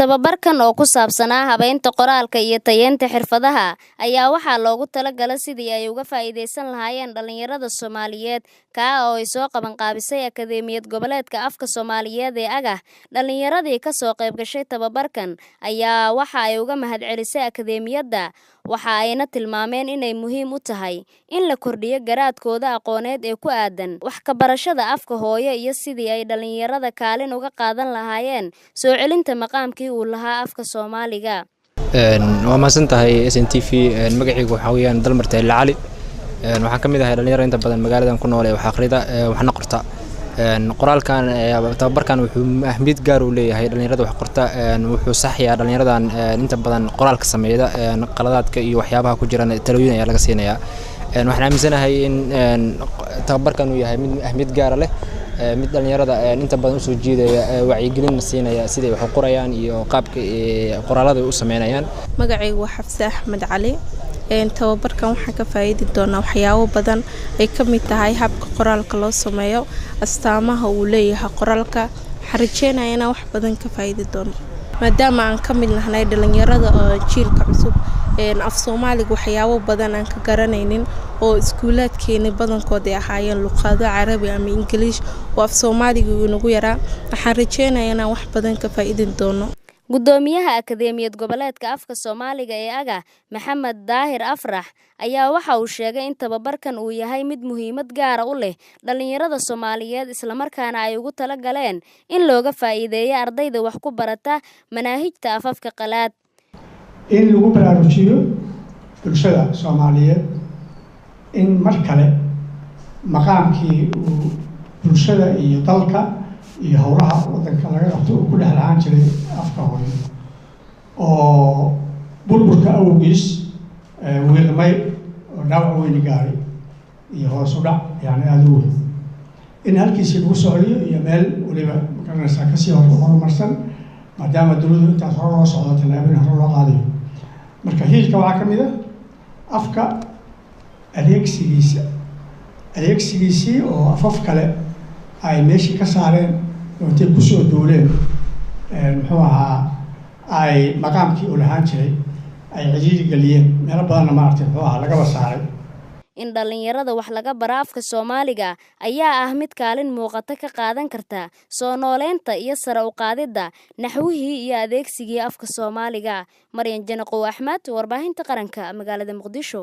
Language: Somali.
Tababarkan oo ku saabsanaa habaynta qoraalka iyo tayeynta xirfadaha ayaa waxaa loogu talagalay sidii ay uga faa'iideysan lahaayeen dhalinyarada Soomaaliyeed oo ay soo qaban qaabisay Akadeemiyad Goboleedka Afka Soomaaliyeed ee AGA. Dhalinyaradii ka soo qayb gashay tababarkan ayaa waxa ay uga mahadcelisay Akadeemiyadda, waxa ayna tilmaameen inay muhiim u tahay in la kordhiyo garaadkooda aqooneed ee ku aadan wax ka barashada afka hooyo iyo sidii ay dhalinyarada kaalin uga qaadan lahaayeen soo celinta maqaamkii uu lahaa afka Soomaaliga. waa maasantahay SNTV magacaygu waxa weeyaan Dalmartay Lacali. waxaan ka mid ahay dhalinyaro inta badan magaaladan ku nool ee wax akhrida waxna qorta. qoraalkan tababarkan wuxuu ahmiyad gaar u leeyahay dhalinyarada wax qorta. wuxuu saxayaa dhalinyaradan inta badan qoraalka sameeyada qaladaadka iyo waxyaabaha ku jira talooyin ayaa laga siinayaa. waxaan aaminsanahay in tababarkan uu yahay mid ahmiyad gaar leh, mid dhalinyarada inta badan u soo jeedaya wacyigelin siinaya sidii wax u qorayaan iyo qaabka qoraalada u sameeyaan. magacaygu waa Xafsa Axmed Cali. tababarkan waxaan ka faa'iidi doonaa waxyaabo badan ay ka mid tahay habka qoraalka loo sameeyo, astaamaha uu leeyahay qoraalka. waxaan rajeynayaa inaan wax badan ka faa'iidi doono maadaama aan ka mid nahay dhalinyarada jiilka cusub. af Soomaaliga waxyaabo badan aan ka garanaynin oo iskuulaadkeena badankood ay ahaayeen luqado Carabi ama Ingiriis oo af Soomaaliga nagu yaraa. waxaan rajeynayaa inaan wax badan ka faa'iidi doono. Gudoomiyaha Akadeemiyad Goboleedka Afka Soomaaliga ee AGA, Maxamed Daahir Afrax, ayaa waxa uu sheegay in tababarkan uu yahay mid muhiimad gaar ah u leh dhalinyarada Soomaaliyeed isla markaana ay ugu tala galeen in looga faa'iideeyo ardayda wax ku barata manaahijta afafka qalaad. in lagu baraarujiyo bulshada Soomaaliyeed in mar kale maqaamkii uu bulshada iyo dalka iyo howlaha wadanka laga qabto uu ku dhaxlaan jiray afka hooyo oo burburka awgiis wiilmay oo dhaawac weyn gaaray iyo hoos u dhac yani aad u weyn in halkiisii lagu socdo iyo meel waliba garanaysa ka sii horumarsan maadaama dawladdu intaas hore loo socdo tallaabooyin hore loo qaadayo. marka hiilka waxaa ka mid ah afka adeegsigiisii oo afaf kale ay meeshii ka saareen intay kusoo duuleen muxuu ahaa ay maqaamkii u lahaan jiray ay ciriiri geliyeen meelo badanna maaragtay muxuu ahaa lagaba saaray. in dhalinyarada wax laga bara afka Soomaaliga ayaa ah mid kaalin muuqata ka qaadan karta soo nooleynta iyo sare u qaadida naxwihii iyo adeegsigii afka Soomaaliga. Maryan Janaqo Axmed, warbaahinta qaranka magaalada Muqdisho.